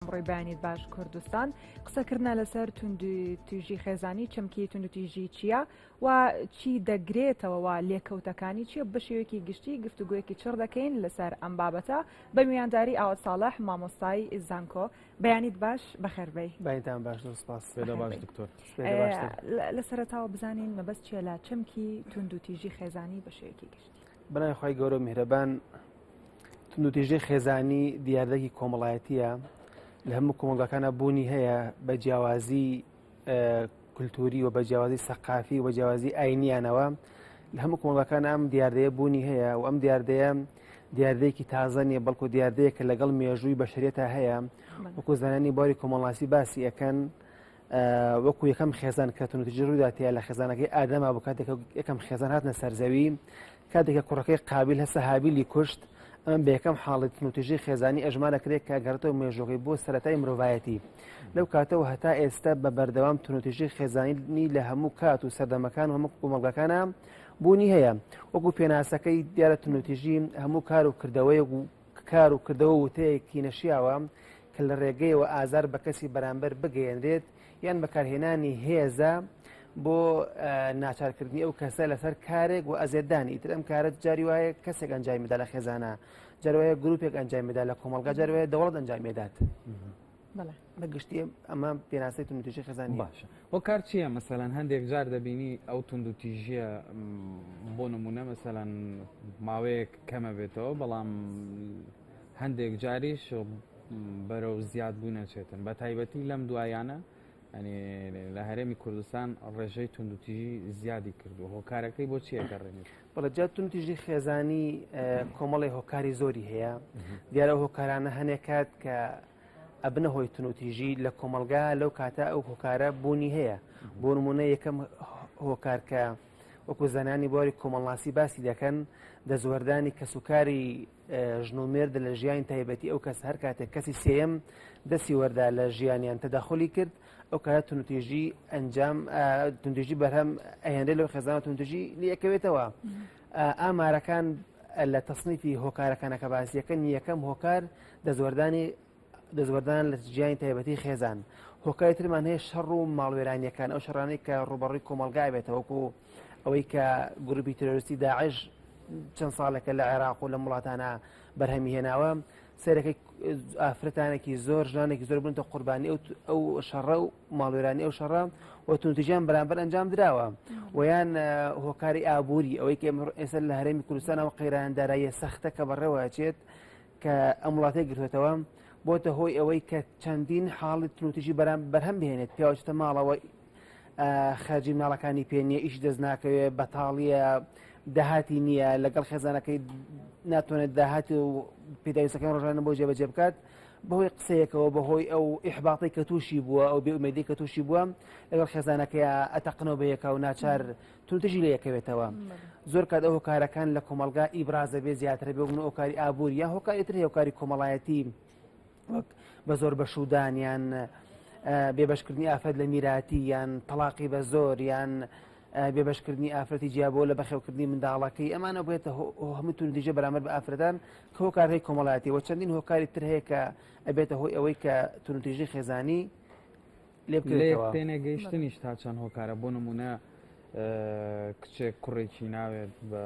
ڕۆی بەیانیت باش کوردستان قسەکردنا لەسەر توندوتیژی خێزانی چەمکی توندوتیژی چییە و چی دەگرێتەوە لێکەوتەکانی چیە بە شێوەیەکی گشتی گفتوگویەکی چڕ دەکەین لەسەر ئەم بابەتە بە میوانداری ئاوات ساڵح مامۆستای زانکۆ بەیانیت باش بەخێربەی باینتان باش سپاس باش دکتۆر لە سەرەتاوە بزانین مەبەست چیە لە چەمکی توندوتیژی خێزانی بە شێوەیەکی گشتی بەناوی خۆی گەورە و میهرەبان توندوتیژی خێزانی دیاردەکی کۆمەڵایەتیە لە هەموو کۆمەڵگەکانە بوونی هەیە بە جیاوازی کولتوری و بە جیاوازی سەقافی و بە جیاوازی ئاینیانەوە لە هەموو کۆمەڵگەکان ئەم دیاردەیە بوونی هەیە و ئەم دیاردەیە دیاردەیەکی تازە نیە بەڵکو دیاردەیە کە لەگەڵ مێژووی بەشەریەتە هەیە وەکو زانانی باری کۆمەڵاسی باسی ئەەکەن وەکو یەکەم خێزان کە توندوتیژی ڕووداتەیە لە خێزانەکەی ئادەما بۆ کاتێک یەکەم خێزان هاتنە سەرزەوی کاتێکە کوڕەکەی قابیل هەسە هابیلی کوشت ئەم بە یەکەم حاڵی توندوتیژی خێزانی ئەژمارەکرێت کە گەڕێتەوە مێژووەکەی بۆ سەرەتای مرۆڤایەتی لەو کاتەوە هەتا ئێستا بە بەردەوام توندوتیژی خێزانی لە هەموو کات و سەردەمەکان و هەموو کۆمەڵگەکانە بوونی هەیە وەکو پێناسەکەی دیارە توندوتیژی هەموو کار و کردەوە وتەیەکی نەشیاوە کە لە ڕێگەیەوە ئازار بە کەسی بەرامبەر بگەیەنرێت یان بەکارهێنانی هێزە بۆ ناچارکردنی ئەو کەسە لەسەر کارێک و ئەزێدانی ئیتر ئەم کارت جاری وایە کەسێک ئەنجامی مەدا لە خێزانە جاروایە گروپێک ئەنجامی مەدا لە کۆمەڵگا جاروایە دەوڵەت ئەنجامی مێدات بەگشتی ئەمە پێناسەی توندوتیژی خێزانی باشە هۆکار چییە مەسەلەن هەندێک جار دەبینی ئەو توندوتیژیە بۆ نمونە مەسەلەن ماوەیەک کەمە بێتەوە بەڵام هەندێک جاریش بەرەو زیاد بوو نەچێتن بە تایبەتی لەم دوایانە لە هەرێمی کوردستان ڕێژەی توندوتیژی زیادی کردو هۆکارەکەی بۆ چیە گەڕێنێت بەڵە جا توندوتیژی خێزانی کۆمەڵی هۆکاری زۆری هەیە دیارە هۆکارانە هەنێک کات کە ئەبنە هۆی توندوتیژی لە کۆمەلگا لەو کاتە ئەو هۆکارە بوونی هەیە بۆ نمونە یەکەم هۆکارکە وەکو زانانی بواری کۆمەڵاسی باسی دەکەن دەزوەردانی کەسوکاری ژنۆمێرد لە ژیانی تایبەتی ئەو کەس هەر کاتێک کەسی سێم دەستی وەردا لە ژیانیان تەداخلی کرد ئەو کارە توندوتیژی ئەنجام توندوتیژی بەرهەم ئەهێنرێت لەو خێزانە توندوتیژی لەکەوێتەوە ئامارەکان لە تەصنیفی هۆکارەکانەکە باسیەکەن یەکەم هۆکار دەزوەردان لە ژیانی تایبەتی خێزان هۆکاری ترمان هەیە شەڕ و ماڵوێرانیەکان ئەو شەڕانەی کە ڕوبەڕووی کۆمەڵگای بێتەوە وەکو ئەوەی کە گروپی ترۆریستی داعش چەند ساڵێکە لە عێراق و لە وڵاتانە بەرهەمی هێناوە سەرەکەی ئافرەتانێکی زۆر ژنانێکی زۆر بنتە قوربانی ئەو شەڕە و ماڵوێرانی ئەو شەڕە و توندوتیژیان بەرامبەر ئەنجام درراوە ویان هۆکاری ئابووری ئەوەی کە ئێستا لە هەرێمی کوردستانەوە قەیرانداراییە سەختە کە بەڕێوەچێت کە ئەم وڵاتی گرتوێتەوە بۆتە هۆی ئەوەی کە چەندین حاڵی توندوتیژی بەرهەم بهێنێت پیاوەچێتە ماڵەوە خەرجی ماڵەکانی پێنیە ئیش دەست ناکەوێت بەتاڵیە داهاتی نییە لەگەڵ خێزانەکەی ناتوانێت داهاتی و پێداویستەکان ڕۆژانە بۆ جێبەجێ بکات بەهۆی قسەیەکەوە بەهۆی ئەو ئیحباطی کە تووشی بووە ئەو بێئومێدی کە تووشی بووە لەگەڵ خێزانەکەی ئەتەقنەوە بەیەکە و ناچار توندوتیژی لە یەکەوێتەوە زۆر کات ئەو هۆکارەکان لە کۆمەڵگا ئیبرازە بێ زیاتر بێ بوون ئۆکاری ئابووری یان هۆکاری تر هۆکاری کۆمەڵایەتی بە زۆر بەشودان یان بێبەشکردنی ئافرەت لە میراتی یان تەلاقی بە زۆر یان بێبەشکردنی ئافرەتی جیابۆ لە بەخێوکردنی منداڵەکەی ئەمانە بێتە هەموو توندوتیژە بەرامبەر بە ئافرەتان کە هۆکارهەیە کۆمەڵایەتی و چەندین هۆکاری تر هەیە کە ئەبێتە هۆی ئەوەی کە توندوتیژی خێزانی لێ تێنێگەیشتنیش تا چەند هۆکارە بۆ نمونە کچێک کوڕێکی ناوێت بە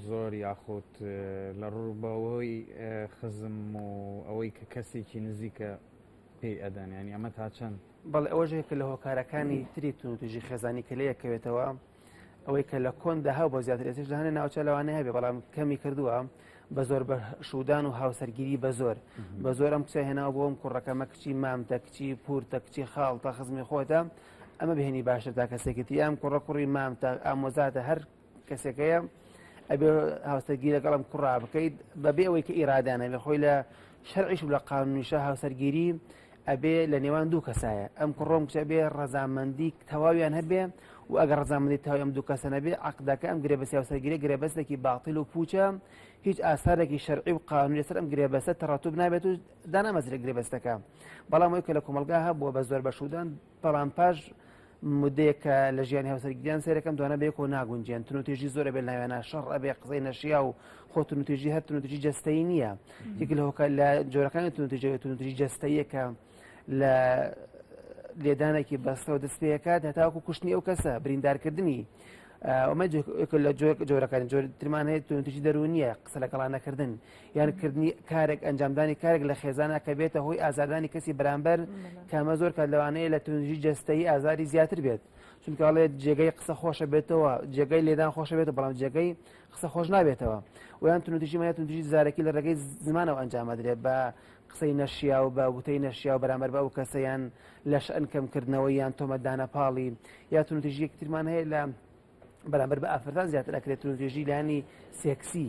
زۆر یاخود لە ڕوو بەوەی خزم و ئەوەی کە کەسێکی نزیکە پێی ئەدەن ینی ئەمە تا چەند بەڵێ ئەوەژەیە کە لە هۆکارەکانی تری توندوتیژی خێزانی کە لەیەکەوێتەوە ئەوەی کە لە کۆندا هاو بۆ زیاتر ئێستش داهێنە ناوچە لەوانەیە هەبێ بەڵام کەمی کردووە بە زۆر بە شودان و هاوسەرگیری بە زۆر ئەم کچە هێناوە بۆ ئەم کوڕەکەمە کچی مامتە کچی پورتە کچی خاڵتە خزمی خۆتە ئەمە بهێنی باشتر تا کەسێکیتی ئەم کوڕی مامتە ئامۆزاتە هەر کەسێکەیە ئەبێ هاوسەرگیری لەگەڵم کوڕا بکەیت بەبێ ئەوەی کە ئیرادانە بێ خۆی لە شەرعیش و لە قانونیشە هاوسەرگیری ئەبێ لە نێوان دوو کەسایە ئەم کوڕۆم کچە بێ ڕەزامەندی تەواویان هەبێ و ئەگەر ڕەزامەندی تەواوی ئەم دوو کەسە نەبێ عەقدەکە ئەم گرێبەستی هاوسەرگیری گرێبەستێکی باڵتیل و پوچە هیچ ئاسارێکی شەرعی و قانونی لەسەر ئەم گرێبەستە تەڕەتوب نابێت و دانامەزرێت گرێبەستەکە بەڵام ئەوەی کە لە کۆمەلگا هەبووە بە زۆر بەشودان بەڵام پاش مدەیەکە لە ژیانی هاوسەرگیریان سێرەکەم دوانە بەیەکەوە ناگونجیان تونوتێژی زۆرە بێت لایەنە شەڕ ئەبێ قسەی نەشیا و خۆ تونوتێژی هەر تونوتێژی جەستەیی نییە یەک لە جۆرەکانی تونوتێژی جەستەیەکە لە لێدانێکی بەستەوە دەست پێکات هەتاوەکو کوشتنی ئەو کەسە بریندارکردنی ئەمە لە جۆرەکانی ترمان هەیە تونوتێژی دەرونیە قسە لەگەڵان نەکردن یانکردنی کارێک ئەنجامدانی کارێک لە خێزانە کە بێتە هۆی ئازادانی کەسی بەرامبەر کامە زۆر کات لەوانەیە لە تونوتێژی جەستەیی ئازاری زیاتر بێت چونکەڵێ جێگەی قسە خۆشە بێتەوە جێگەی لێدان خۆشە بێتە بەڵام جێگەی قسە خۆش نابێتەوە ویان تونوتێژی مایە تونوتێژی زارەکی لە ڕێگەی زمانەوە ئەنجامەدرێت بە قسەی نەشیا و بە وتەی نەشیا و بەرامبەر بە ئەو کەسەیان لە شەن کەمکردنەوەی یان تۆمەتدانە پاڵی یا تونوتێژی یەکترمان هەیە لە بەرامبەر بە ئافرەتان زیاتر ئەکرێت تونوتێژی لانی سێکسی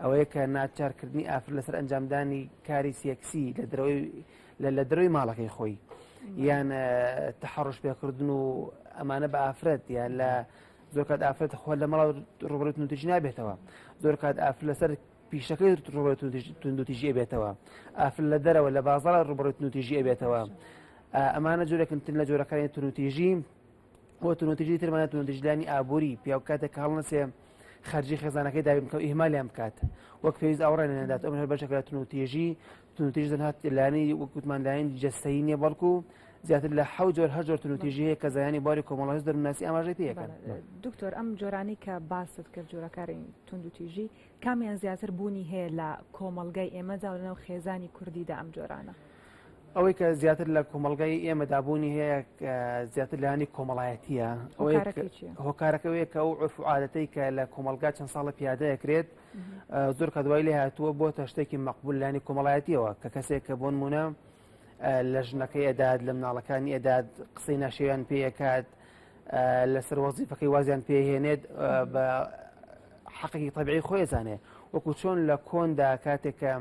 ئەوەیە کە ناچارکردنی ئافر لەسەر ئەنجامدانی کاری سێکسی لە دەروی ماڵەکەی خۆی یان تەحڕش پێکردن و ئەمانە بە ئافرەت یان لە زۆر کات ئافرەت خۆ لە مەڵاو ڕوبەڕووی تونوتێژی نابێتەوە زۆر کات ئافر لەسەر پیشەکەی ڕوبەڕووی تونوتێژی ئەبێتەوە ئافر لە دەرەوە لە بازاڕ ڕوبەڕووی تونوتێژی ئەبێتەوە ئەمانە جۆرێکن لە جۆرەکانی تونوتێژی بۆ تونوتێژی ترمانە تونوتێژیلانی ئابووری پیا کاتێک هەڵنەسێ خەرجی خێزانەکەی دابێت بکەوت ئیهمالیان بکات وەک پێویست ئاوڕێن نەدات ئەم هەر بەشێک لە تونوتێژی تەنها لایەنی وەکوتمان لایەن جەستەیی نییە بەڵکو زیاتر لە حەوت جۆر هەر جۆر تونوتێژی هەیە کە زایانی باری کۆمەڵایەتی دەروناسی ئاماژەی پێەکەن دکتۆر ئەم جۆرانی کە باست کرد جۆرەکاری تونوتێژی کامیان زیاتر بوونی هەیە لە کۆمەڵگای ئێمەدا و لەناو خێزانی کوردیدا ئەم جۆرانە ئەوەی کە زیاتر لە کۆمەڵگای ئێمەدابوونی هەیە زیاتر لانی کۆمەڵایەتیە هۆکارەکەوەیە کە ئەو عرف و عادەتەی کە لە کۆمەلگا چەند ساڵە پیادەیەکرێت زۆر کە دوای لێ هاتووە بۆ شتێکی مەقبول لانی کۆمەڵایەتیەوە کە کەسێک کە بۆ نمونە لە ژنەکەی ئەداد لە مناڵەکانی ئەداد قسەی ناشێویان پێیەکات لەسەر وەزیفەکەی وازیان پێهێنێت بە حەقێکی تەبیعی خۆی زانێ وەکو چۆن لە کۆندا کاتێکە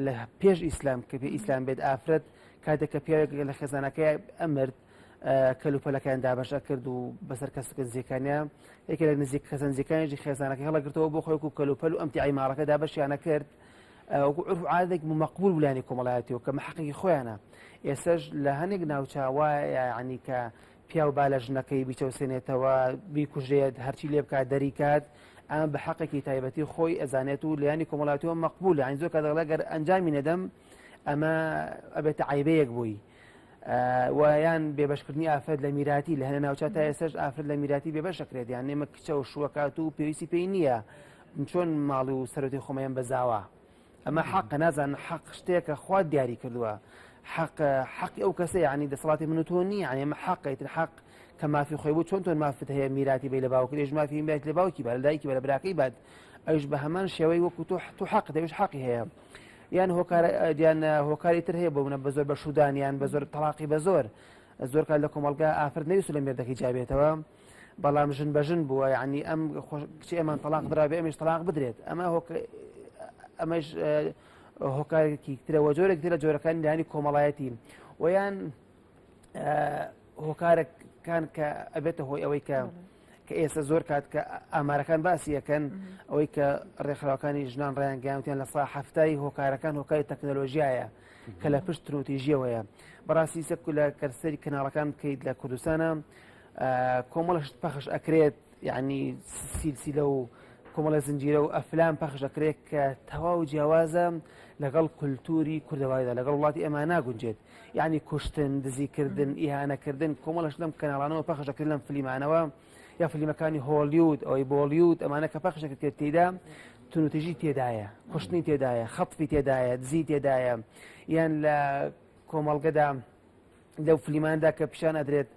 لە پێش ئیسلام کە پێ ئیسلام بێت ئافرەت کاتێک کە پیاوێک لە خێزانەکەی ئەمرد کەلوپەلەکان دابەشە کرد و بەسەر کەسکە نزیکانیە یەکێک لە نزیک کەسە نزیکانیی خێزانەکەی هەڵەگرتەوە بۆ خۆی و کەلوپەل و ئەمتیعی ماڵەکە دابەشیانە کرد وەکو عرف و عادەتێک مەقبول بولانی کۆمەڵایەتیەوە کە حەقێکی خۆیانە ئێستاش لە هەنێک ناوچاوە یعنی کە پیا و با لە ژنەکەی بیچەوسێنێتەوە بیکوژێت هەرچی لێ بکات دەری کات ئەمە بە حەقێکی تایبەتی خۆی ئەزانێت و لایانی کۆمەڵایەتیەوە مەقبولە یعنی زۆر کات دەڵێ گەر ئەنجامی نەدەم ئەمە ئەبێتە عیبەیەک بووی ویان بێبەشکردنی ئافرەت لە میراتی لە هەنە ناوچات تا ئێستاش ئافرەت لە میراتی بێبەشەکرێت یان نێمە کچە و شووەکات و پێویستی پێی نییە چۆن ماڵی و سەرەتی خۆمەیان بەزاوە ئەمە حەق نازان حەق شتێکە خوا دیاری کردووە حەقی ئەو کەسە یعنی دەسەڵاتی من و تۆ نییە یعنی ئەمە حەقیتر حەق کە مافی خۆی بوو چۆن تۆ مافت هەیە میراتی بێ لە باوکە لێژ مافی میراتی لە باوکی بە لە دایکی بە لە براکەی بات ئەوش بە هەمان شێوەی وەکو تۆ حەق دەوێش حەقی هەیە یان هۆکاری تر هەیە بۆ بە زۆر بە شودانیان بە زۆر تەلاقی بە زۆر کات لە کۆمەلگا ئافرەت نەویست لە مێردەکەی جابێتەوە بەڵام ژن بەژن بووە یعنی ئەم کچی ئەمان تەلاق درابێ ئەمیش تەلاق بدرێت ئەمەش هۆکارێکی ترەوە جۆرێک تر لە جۆرەکانی لایانی کۆمەڵایەتی ویان هۆکارەکان کە ئەبێتە هۆی ئەوەی کە ئێستا زۆر کات کە ئامارەکان باسی یەکەن ئەوەی کە ڕێکخراوەکانی ژنان ڕیان گەیاوتیان لە سا هەفتای هۆکارەکان هۆکاری تەکنۆلۆژیایە کە لە پشت تونوتێژیەوەیە بەڕاستی سەک لە کەرسەری کەناڵەکان بکەیت لە کوردستانە کۆمەڵەشت پەخش ئەکرێت یعنی سیلسیلە و کۆمەڵە زنجیرە و ئەفلام پەخش ئەکرێت کە تەواو جیاوازە لەگەڵ کولتوری کوردەوایدا لەگەڵ وڵاتی ئێمە ناگونجێت یعنی کوشتن دزیکردن ئیهانەکردن کۆمەڵەش لەم کەناڵانەوە پەخش ئەکرێت لەم فلیمانەوە یا فلیمەکانی هۆلیوود ئەوەی بۆلیوود ئەمانە کە پەخش ئەکرێت تێدا تونوتێژی تێدایە کوشتنی تێدایە خەتفی تێدایە دزی تێدایە یان لە کۆمەڵگەدا لەو فلیماندا کە پیشان ئەدرێت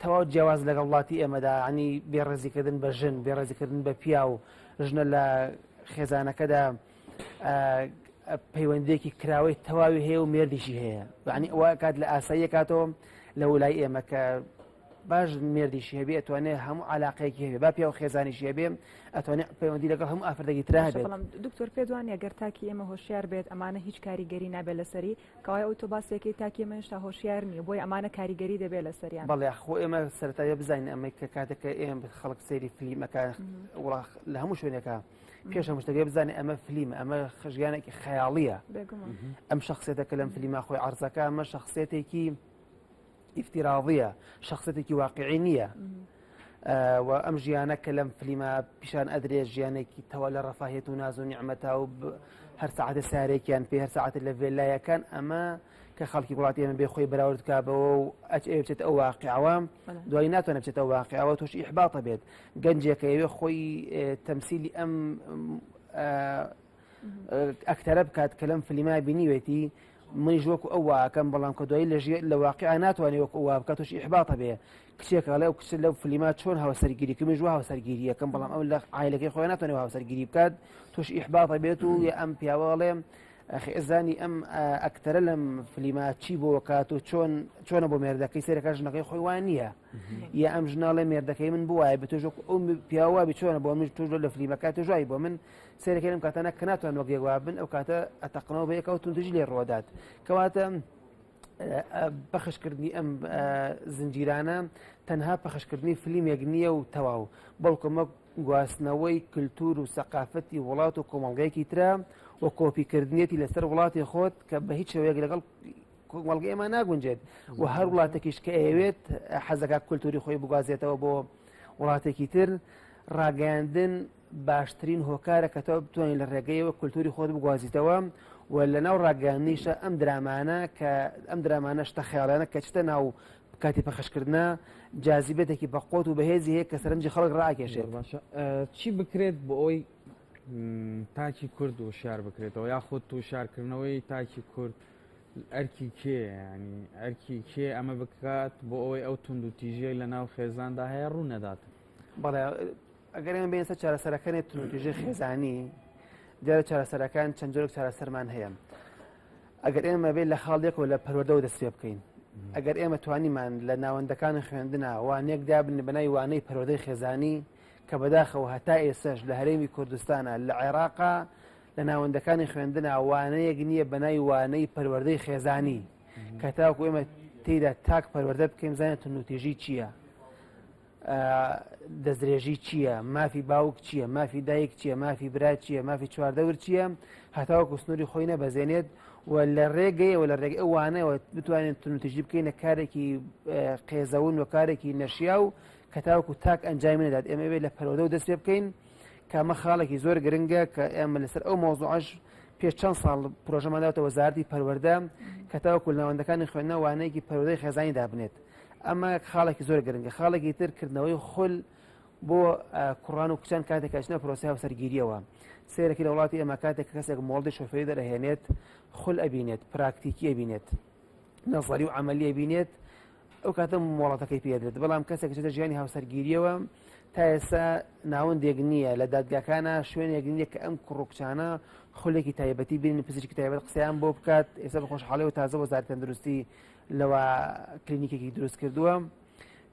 تەواو جیاواز لەگەڵ وڵاتی ئێمەدا عنی بێڕێزیکردن بە ژن بێڕێزیکردن بە پیا و ژنە لە خێزانەکەدا پەیوەندێکی کراوەی تەواوی هەیە و مێردیشی هەیە عنی ئەوە کات لە ئاساییە کاتەوە لە وڵای ئێمە کە باش مێردیشی هەبێ ئەتوانێت هەموو علاقەیەکی هەبێ با پیا و خێزانیشی هەبێ ئەتوانێت پەیوەندی لەگەڵ هەموو ئافرەتێکی ترا هەبێت دکتۆر پێ دوانە گەر تاکی ئێمە هۆشیار بێت ئەمانە هیچ کاریگەری نابێت لەسەری کەوای ئەو تۆ باسێکی تاکی ئێمە هێشتا هۆشیار نییە بۆی ئەمانە کاریگەری دەبێت لەسەریان بەڵێ خۆ ئێمە سەرەتایە بزانین ئەمەی کە کاتێکە ئێمە خەڵک سەیری فلیمەکە لە هەموو شوێنێکە پێش هەموو شتێک بزانێ ئەمە فلیمە ئەمە ژیانێکی خەیاڵیە ئەم شخصێتە کە لەم فلیمە خۆی عەرزەکە ئەمە شخصێتێکی افتراضية شخصيتك واقعية وأم ژیانە کە لەم فلیمە پیشان ئەدرێ ژیانێکی تەوا لە ڕەفاهێت و ناز و نیعمەتە و هەر ساعتە سارێکیان پێ هەر ساعتە لە ڤێلایەکان ئەمە کە خەڵکی وڵاتی ئێمە بێ خۆی بەراورد کابەوە و بچێت ئەو واقعەوە دوای ناتوانێت بچێتەوە واقعەوە توش ئیحباطە بێت گەنجێکە ئەوێ خۆی تەمسیلی ئەم ئەکتەرە بکات کە لەم فلیمە بینیوێتی منیش وەکو ئەو واکەم بەڵام کە دوایی لە واقعە ناتوانێت وەکو ئەووا بکات توش ئیحباطە بێ کچێکە لە ئەو کچ لەو فلیمە چۆن هاوسەرگیری کە منیش هاوسەرگیریەکەم بەڵام ئەو لە عایلەکەی خۆی ناتوانێت هاوسەرگیری بکات توش ئیحباطە بێت و یا ئەم پیاوەڵێ ئەزانی ئەم ئەکتەرە لەم فلیمە چی بۆ کات و چۆنە بۆ مێردەکەی سێرەکە ژنەکەی خۆی وان نییە یا ئەم ژناڵێ مێردەکەی من بووایە بە تۆژ ئەو پیاوابی چۆنە بۆ من توش لە فلیمەکە توژایی بۆ من سێرەکەی لەم کاتانە کە ناتوان وەگێوا بن ئەو کاتە ئەتەقنەوە بە یەکەوە توندژی لێ ڕۆدات کەواتە پەخشکردنی ئەم زنجیرانە تەنها پەخشکردنی فلیمێک نییە و تەواو بەڵکومە گواستنەوەی کللتور و سەقافەتی وڵات و کۆمەڵگەیەکی ترا و کۆپیکردنیەتی لەسەر وڵاتی خۆت کە بە هیچ شێوەیەک لەگەڵ کۆمەڵگە ئێمە ناگونجێت و هەر وڵاتێکیش کە ئەوێت حەزەکە کللتوری خۆی بگوازێتەوە بۆ وڵاتێکی تر ڕاگەاندن باشترین هۆکارە کە تۆ بتوانین لە ڕێگەیەوە کللتوری خۆت بگوازیتەوە و لە ناو ڕاگەاندنیشە ئەم درامانە کە ئەم درامانە شتە خەیاڵانە کە چتە ناو کاتی پەخشکردنە جاذبێتێکی بەقۆت و بەهێزی هەیە کە سەرنجی خەڵک ڕاکێشێت چی بکرێت بۆ ئەوی تاکی کورد و شار بکرێتەوە یاخود و شارکردنەوەی تاکی کورد ئەرکی کێ ینی ئەرکی کێ ئەمە بکات بۆ ئەوەی ئەو تونند و تیژەی لە ناو خێزاندا هەیە ڕوو نەدات بەڵێ ئەگەر ئێمە بێنسە چارەسەرەکانێت تونند و تیژەی خێزانی دیارە چارەسەرەکان چەند جۆرێک چارەسەرمان هەیە ئەگەر ئێمە بێت لە خاڵێکەوە لە پەروەردەوە دەست پێ بکەین ئەگەر ئێمە توانیمان لە ناوەندەکانی خوێندنە وانەیەک دابن بەنای وانەی پەروەردەی خێزانی کە بەداخەوە هەتا ئێسش لە هەرێمی کوردستانە لە عێراقا لە ناوەندەکانی خوێندنە وانەیەک نییە بەنای وانەی پەروەردەی خێزانی کە تاوەکو ئێمە تێیدا تاک پەروەردە بکەین زانێت تونند و تیژی چییە دەستدرێژی چییە مافی باوک چییە مافی دایک چییە مافی برا چییە مافی چواردەور چییە هەتاوەکو سنووری خۆی نەبەزێنێت و لە ڕێگەیەوە لە ڕێگە ئەوانەوە بتوانێت تونند و تیژی بکەینە کارێکی قێزەون و کارێکی نەشیا و کە تاوەکو تاک ئەنجامی نەدات ئێمە بێت لە پەروەردە و دەست پێ بکەین کامە خاڵێکی زۆر گرنگە کە ئێمە لەسەر ئەو مۆزوعەش پێش چەند ساڵ پرۆژەماداوەتە وەزارەتی پەروەردە کە تاوەکو ناوەندەکانی خوێندنە وانەیەکی پەروەردەی خێزانی دابنێت ئەمە خاڵێکی زۆر گرنگە خاڵێکی ترکردنەوەی خول بۆ کوڕان و کچان کاتێک ئەچنە پرۆسی هاوسەرگیریەوە سیرەکی لە وڵاتی ئێمە کاتێک کەسێک مۆڵدی شۆفێری دەرەهێنێت خول ئەبینێت پراکتیکی ئەبینێت نەزەری و عەمەلی ئەبینێت ئەو کاتە مۆڵەتەکەی پێدرێت بەڵام کەسێک چێتە ژیانی هاوسەرگیریەوە تا ئێستا ناوەندێک نییە لە دادگاکانە شوێنێک نییە کە ئەم کوڕ و کچانە خولێکی تایبەتی بینن پزیشکی تایبەت قسەیان بۆ بکات ئێستا بەخۆشحاڵیەوە تازە وەزارەتی تەندروستی لەوە کلینیکێکی دروست کردووە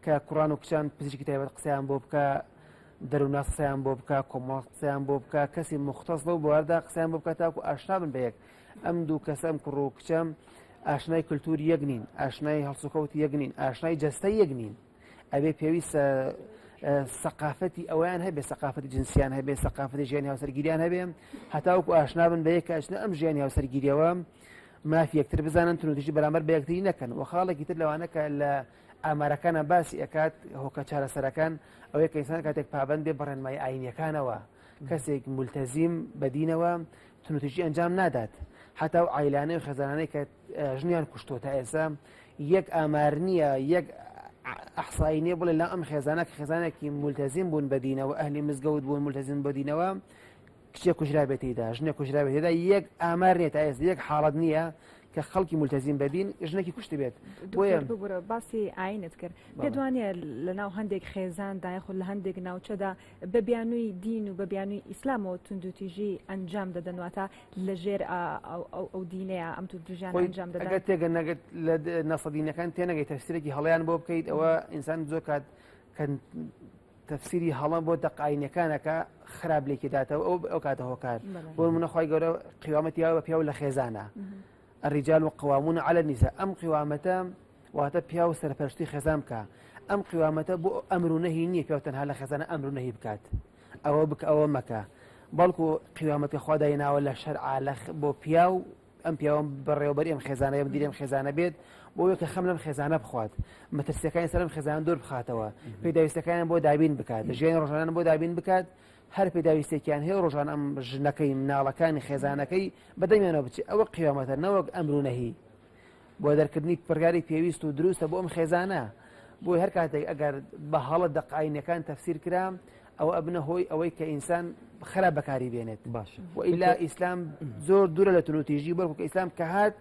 کە کوڕان و کچان پزیشکی تایبەت قسەیان بۆ بکە دەرووناس قسەیان بۆ بکە کۆمەڵ قسەیان بۆ بکە کەسی مختص لەو بواردا قسەیان بۆ بکە تاکو ئاشنا بن بە یەک ئەم دوو کەسە ئەم کوڕ و کچە ئاشنای کللتوری یەک نین ئاشنای هەڵسوکەوتی یەک نین ئاشنای جەستەی یەک نین ئەبێ پێویستە سەقافەتی ئەویان هەبێ سەقافەتی جنسیان هەبێ سەقافەتی ژیانی هاوسەرگیریان هەبێ هەتاوەکو ئاشنا بن بە یەک ئاشنا ئەم ژیانی هاوسەرگیریەوە مافی یەکتر بزانن تونند و تیژی بەرامبەر بە یەکتری نەکەن و خاڵێکی تر لەوانە کە لە ئامارەکانە باسی ئەکات هۆکە چارەسەرەکان ئەوەیە کە ئینسان کاتێک پابەند بێ بەڕێنمایی ئاینیەکانەوە کەسێک مولتەزیم بەدینەوە تونند و تیژی ئەنجام نادات حتا و عایلانەی و خێزانانەی کە ژنیان کوشتۆ تا ئێستا یەک ئامار نییە یەک ئەحسایی نییە بڵێ لە ئەم خێزانە کە خێزانێکی مولتەزیم بوون بەدینەوە ئەهلی مزگەوت بوون مولتەزیم بەدینەوە کچێک کوژرا بێتیدا ژنێک کوژرا بێتیدا یەک ئامار نییە تا ئێستا یەک حاڵەت نییە کە خەڵکی مولتەزیم بەدین ژنێکی کوشتی بێت بگورە باسی ئاینت کرد پێ دوانێ لە ناو هەندێک خێزاندا یاخود لە هەندێک ناوچەدا بە بیانووی دین و بە بیانووی ئیسلامەوە تونند و تیژی ئەنجام دەدەنواتە لە ژێر ئەو دینەیە ئەم توژیان ئەنجام دەدەن ئەگەر تێگە نەگەت لە نەسەدینەکان تێنەگەی تەفسیرێکی هەڵەیان بۆ بکەیت ئەوە ئینسان زۆر کات تەفسیری هەڵە بۆ دەقاینەکانەکە خراپ لێکی داتەوە ئەو کاتە هۆکار بۆ منەخوای گەورە قیامەتیاوە بە پیاو لە خێزانە الرجال قوامون على النساء ئەم قیوامەتە واتە پیاو سەرپەرشتی خێزان بکە ئەم قیوامەتە بۆ ئەمر و نەهی نییە پیاو تەنها لە خێزانە ئەمر و نەهی بکات ئەوە بکە ئەوە مەکە بەڵکو قیوامەتی خوا دایناوە لە شەرعا بۆ پیاو ئەم پیاوەم بەڕێوەبەری ئەم خێزانە مدیری ئەم خێزانە بێت بۆ ئەوەی کە خەم لەم خێزانە بخوات مەترسیەکانی سەر ئەم خێزانە دوور بخاتەوە پێداویستەکانیان بۆ دابین بکات ژیانی ڕۆژانە بۆ دابین بکات هەر پێداویستێکیان هەیە ڕۆژان ئەم ژنەکەی مناڵەکانی خێزانەکەی بەدەمیانەوە بچێت ئەوە قیامەتە نەوەک ئەمرونەهی بۆ دەرکردنی پرگاری پێویست و دروستە بۆ ئەم خێزانە بۆی هەر کاتێک ئەگەر بە هەڵە دەقاینەکان تەفسیر کرا ئەوە ئەبنە هۆی ئەوەی کە ئینسان خراپ بەکاری بێنێت باشە وئیلا ئیسلام زۆر دوورە لە تونوتیژی بەڵکو کە ئیسلام کە هات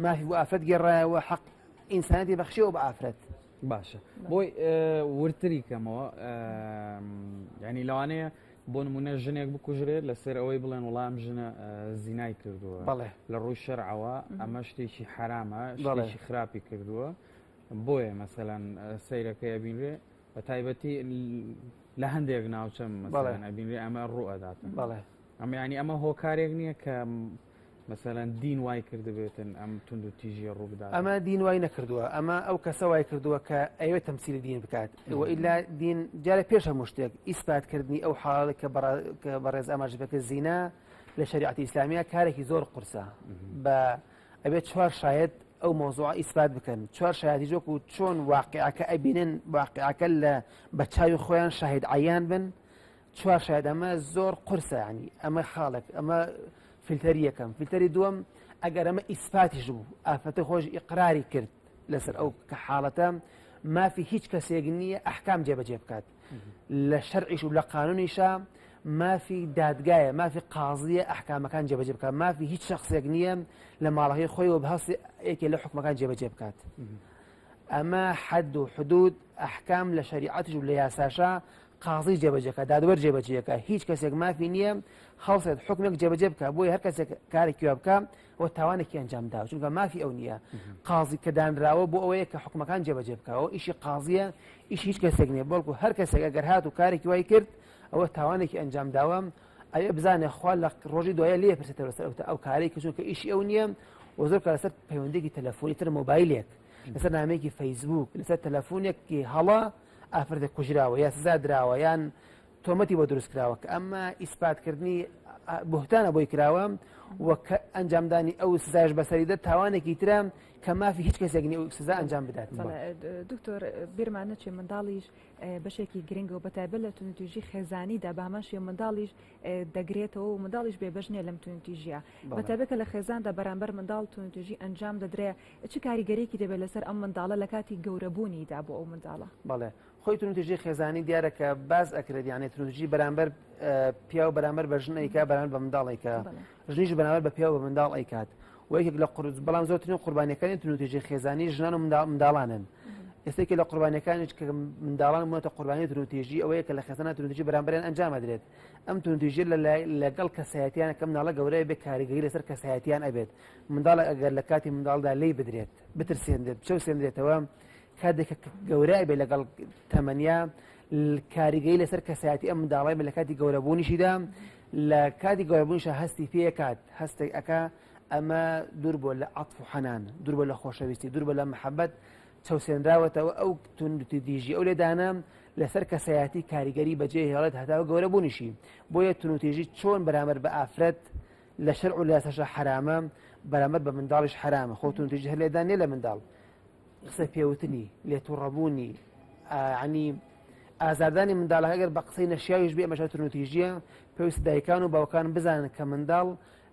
مافی بۆ ئافرەت گێڕایەوە حەق ئینسانەتی بەخشیەوە بە ئافرەت باشە بۆی ورتری کەمەوە ینی لەوانەیە بۆ نمونە ژنێک بکوژرێت لەسەر ئەوەی بڵێن وەڵام ژنە زینای کردووە بەڵێ لە ڕووی شەرعەوە ئەمە شتێکی حرامە شتێکی خراپی کردووە بۆیە مەسەلەن سەیرەکەی ئەبینرێ بە تایبەتی لە هەندێک ناوچەم مەسەلەن ئەبینرێ ئەمە ڕوو ئەداتن بەڵێ ئەمە ینی ئەمە هۆکارێک نییە کە مەسەلەن دین وای کردبێتن ئەم تونند و تیژی ڕوو بدات ئەمە دین وای نەکردووە ئەمە ئەو کەسە وای کردووە کە ئەوێت تەمسیلی دین بکات وئیلا دین جارە پێش هەموو شتێک ئیسپاتکردنی ئەو حاڵێک کە بەڕێز ئاماژەکە زینا لە شریعەتی ئیسلامیە کارێکی زۆر قورسە بە ئەبێت 4 شاهد ئەو مۆزوع ئیسپات بکەن 4 شاهدی جۆک و چۆن واقعەکە ئەبینن واقعەکە لە بە چاوی خۆیان شاهد عیان بن 4 شاهد ئەمە زۆر قورسە ینی ئەمە خاڵێک ئەمە فیلتەری یەکەم فیلتەری دووەم ئەگەر ئەمە ئیسپاتیش بوو ئافرەتە خۆش ئیقراری کرد لەسەر ئەو کە حاڵەتە مافی هیچ کەسێک نییە ئەحکام جێبەجێ بکات لە شەرعیش و لە قانونیشە مافی دادگایە مافی قازیە ئەحکامەکان جێبەجێ بکات مافی هیچ شخصێک نییە لە ماڵەکەی خۆی و بەهەستی یەکێ لە حکومەکان جێبەجێ بکات ئەمە حەد و حدود ئەحکام لە شریعەتیش و لە یاساشە قازی جێبەجێکە دادوەر جێبەجێەکە هیچ کەسێک مافی نییە خەڵسێت حکمێک جێبەجێ بکە بۆی هەر کەسێک کارێکی بکە و تاوانێکی ئەنجام دا چونکە مافی ئەو نییە قازی کە دانراوە بۆ ئەوەیە کە حکومەکان جێبەجێ بکەوە ئیشی قازیە ئیشی هیچ کەسێک نییە بەڵکو هەر کەسێک ئەگەر هات و کارێکی وای کرد ئەوە تاوانێکی ئەنجام داوە ئەوێ بزانێ خوا لە ڕۆژی دوایە لێ پرسێتەوە لەسەر ئەو کارێکی چونکە ئیشی ئەو نییە و زۆر کە لەسەر پەیوەندێکی تەلەفۆنی تر مۆبایلێک لەسەر نامەیەکی فەیسبوک لەسەر تەلەفۆنێکی هەڵا ئافرەتێک کوژراوە یا سزا دراوە یان تۆمەتی بۆ دروست کراوە کە ئەمە ئیسپاتکردنی بوهتانە بۆی کراوە وەکە ئەنجامدانی ئەو سزایش بەسەری دە تاوانێکی ترە کە مافی هیچ کەسێکنی ئەو سزا ئەنجام بدات دکتۆر بیرمان نەچێ منداڵیش بەشێکی گرنگە و بەتایبەت لە تونتیژی خێزانیدا بامەشی منداڵیش دەگرێتەوە و منداڵیش بێبەژنێ لەم تونتیژیە بەتایبەت کە لە خێزاندا بەرامبەر منداڵ تونتیژی ئەنجام دەدرێ چ کاریگەرێکی دەبێت لەسەر ئەم منداڵە لە کاتی گەورەبوونیدا بۆ ئەو منداڵە بەڵێ خۆی تونتیژی خێزانی دیارە کە باز ئەکرێت یانێ تونتیژی بەرامبەر پیا و بەرامبەر بە ژنەیکا بەرامبەر بە منداڵێکە ژنیش بەرامبەر بە پیا و بە منداڵ ئەیکات وەیەکێک لە بەڵام زۆرترین قوربانیەکانی تونتیژی خێزانی ژنان و منداڵانن ئێستێکی لە قوربانیەکانیش کە منداڵان بوونەتە قوربانی تونتیژی ئەوەیە کە لە خێزانە تونتیژی بەرامبەریان ئەنجام ئەدرێت ئەم تونتیژی لەگەڵ کەسایەتیان کە منداڵە گەورەیە بێ کاریگەری لەسەر کەسایەتیان ئەبێت منداڵ ئەگەر لە کاتی منداڵدا لی بدرێت بترسێنرێت بچەوسێنرێتەوە کاتێک گەورای بێ لەگەڵ تەمەنیا کاریگەری لەسەر کەسایەتی ئەم منداڵای بە لە کاتی گەورەبوونیشیدا لە کاتی گەورەبوونیشە هەستی پێکات هەستێک ئەکا ئەمە دوور بۆ لە عەطف و حەنان دوور بۆ لە خۆشەویستی دوور بۆ لە محەبەت چەوسێنراوەتەوە ئەو تونوتیژی ئەو لێدانە لەسەر کەسایەتی کاریگەری بەجێ هێڵێت هەتاوە گەورەبوونیشی بۆیە تونوتیژی چۆن بەرامبەر بە ئافرەت لە شەرع و لە یاساشە حرامە بەرامبەر بە منداڵیش حرامە خۆ تونوتیژی هەر لێدان نێ لە منداڵ قسە پێوتنی لێتوڕەبوونی عنی ئازاردانی منداڵە ئەگەر بە قسەی نەشیاویش بێ ئەمەش تونوتیژیە پێویستە دایکان و باوکان بزانن کە منداڵ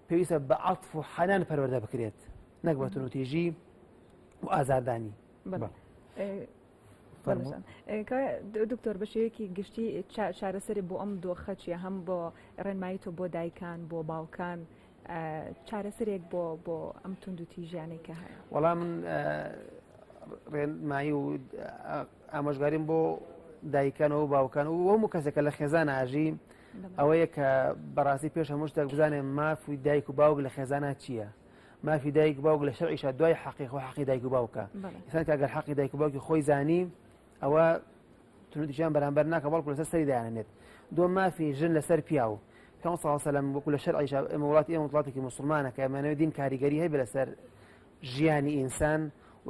پێویستە بە عەطف و حەنان پەروەردە بکرێت نەک بە تونوتیژی و ئازاردانی دکتۆر بەشەیەکی گشتی چارەسەری بۆ ئەم دۆخە چیە هەم بۆ ڕێنمایی تۆ بۆ دایکان بۆ باوکان چارەسەرێک بۆ ئەم تونند و تیژیانەی کە هەیە وەڵام من ڕێنمایی و ئامۆژگاریم بۆ دایکانەوە باوکان و هەموو کەسێکە لە خێزان ئاژی ئەوەیە کە بەڕاستی پێش هەموو شتێک بزانێن مافی دایک و باوک لە خێزانە چییە مافی دایک باوک لە شەرعیشە دوای حەقیق و حەقی دایک و باوکە ئینسان کە ئەگەر حەقی دایک و باوکی خۆی زانی ئەوە تونوتیژیان بەرامبەر ناکە بەڵکو لەسەر سەری دایانێت دۆ مافی ژن لەسەر پیا و پێغەمبەر صلی الله علیه و سلم وەکو لە شەرعیشە ئێمە وڵاتی ئێمە وڵاتێکی موسڵمانە کە ئەمانەوێت دین کاریگەری هەیە لەسەر ژیانی ئینسان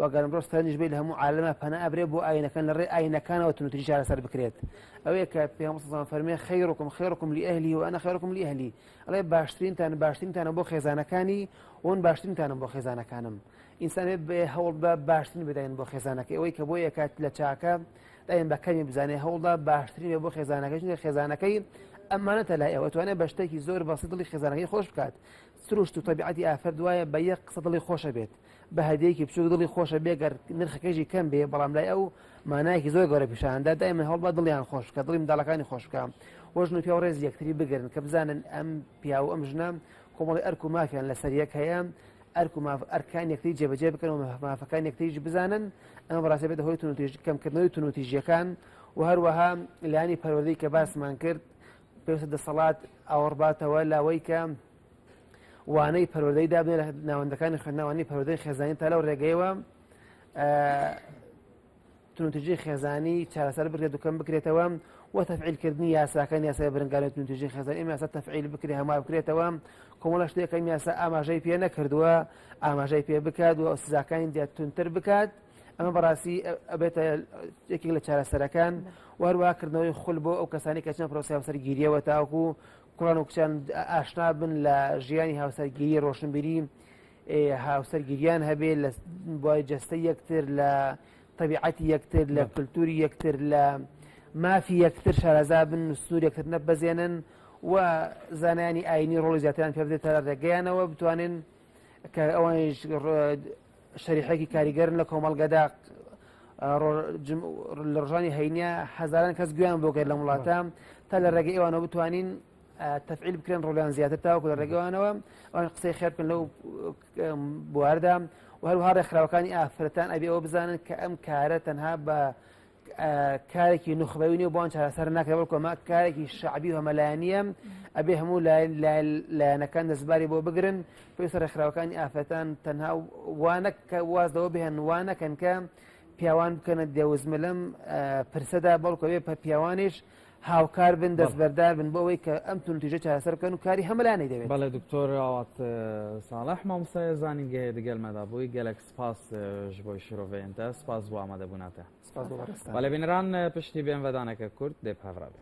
وەگەرم ڕۆ ستەرنج بێت لە هەموو عالەمە پەنا ئەبرێ بۆ ئاینەکان لە ڕێ ئاینەکانەوە تونوتریژی چارەسەر بکرێت ئەوەیە کە پێغەمبەر صلی الله علیه و فەرمێ خەیرکم لئهلی وأنا خەیرکم لئهلی ئەڵێ باشترینتانە بۆ خێزانەکانی وون باشترینتانم بۆ خێزانەکانم ئینسان بێ هەوڵ بە باشترین بدەین بۆ خێزانەکەی ئەوەی کە بۆ یەکات لە چاکە دایم بە کەمی بزانێ هەوڵدا باشترین بۆ خێزانەکەی خێزانەکەی ئەمانەتە لای ئەوە توانێت بە شتێکی زۆر بەسیط دڵی خێزانەکەی خۆش بکات سروشت و طبیعەتی ئافرەت وایە بە یەک قسە دڵی خۆشە بێت بە هەدیەیەکی بچووک دڵی خۆشە بێگەر نرخەکەیشی کەم بێ بەڵام لای ئەو مانایەکی زۆر گەورە پیشاندا دایمە هەوڵ بە دڵیان خۆش بکە دڵی منداڵەکانی خۆش بکە وەژن و پیا و ڕێز یەکتری بگرن کە بزانن ئەم پیا و ئەم ژنە کۆمەڵی ئەرک و مافیان لەسەر یەک هەیە ئەرک و ئەرکان یەکتری جێبەجێ بکەن و مافەکان یەکتریش بزانن ئەمە بەڕاستی بێتە هۆی کەمکردنەوەی تونوتیژیەکان و هەروەها لایانی پەروەردەی کە باسمان کرد پێویستە دەسەڵات ئاوەڕباتەوە لاوەی کە وانەی پەروەردەی دابنێ لە ناوەندەکانی خوێندناوانی پەروەردەی خێزانی تا لەو ڕێگەیەوە تونوتیژی خێزانی چارەسەر بکرێت و کەم بکرێتەوە و تەفعیلکردنی یاساکان یاسای بەرگەرانی تونوتیژی خێزانی ئەم یاسا تەفعیل بکرێ هەموار بکرێتەوە کۆمەڵە شتێکەکەم یاسا ئاماژەی پێ نەکردووە ئاماژەی پێ بکات و سزاکانی دیات تونتر بکات ئەمە بەڕاستی ئەبێتە یەکێک لە چارەسەرەکان و هەروەها خول بۆ ئەو کەسانی کە چەند پرۆسی هاوسەرگیریەوە تاوەکو کوڕان و کچان ئاشنا بن لە ژیانی هاوسەرگیری ڕۆشنبیری هاوسەرگیریان هەبێت لە بۆی جەستە یەکتر لە طبیعەتی یەکتر لە کللتوری یەکتر لە مافی یەکتر شارەزا بن سنوور یەکتر نەبەزێنن و زانایانی ئاینی ڕۆڵی زیاتران پێ بدێت تا ڕێگەیانەوە بتوانن کە ئەوانش شەریحێکی کاریگەرن لە کۆمەڵگەدا لە ڕۆژانی هەینە هەزاران کەس گویان بۆ گەر لە وڵاتە تا لە ڕێگەی ئەوانەوە بتوانین تەفعیل بکرێن ڕۆڵیان زیاتر تاوەکو لە ڕێگەوانەوە ئەوان قسەی خێر بکەن لەو بواردا و هەروەها ڕێکخراوەکانی ئافرەتان ئەبێ ئەوە بزانن کە ئەم کارە تەنها بە کارێکی نوخبەوی نیە بۆیان چارەسەر ناکرێت بەڵکو ئەمە کارێکی شەعبی و هەمەلایەنیە ئەبێ هەموو لایەنەکان دەستباری بۆ بگرن پێویستە ڕێکخراوەکانی ئافرەتان تەنها وانە کە وازدەوە بهێن وانەکەن کە پیاوان بکەنە دێوزملم پرسەدا بەڵکو بێ پیاوانیش هاوکار بن دەستبەردار بن بۆ ئەوەی کە ئەم تونوتیژە چارەسەر بکەن و کاری هەمەلایەنی دەوێت. بەڵێ دکتۆر ئاوات ساڵح مامۆستای زانینگەیە دەگەلمەدا بووی گەلێک سپاس ji بۆی شرۆڤەیەنتە سپاس بۆ ئامادەبووناتە. بەڵێ بینران پشتی بێن ڤەدانەکە کورد دێ پاڤرا بێ.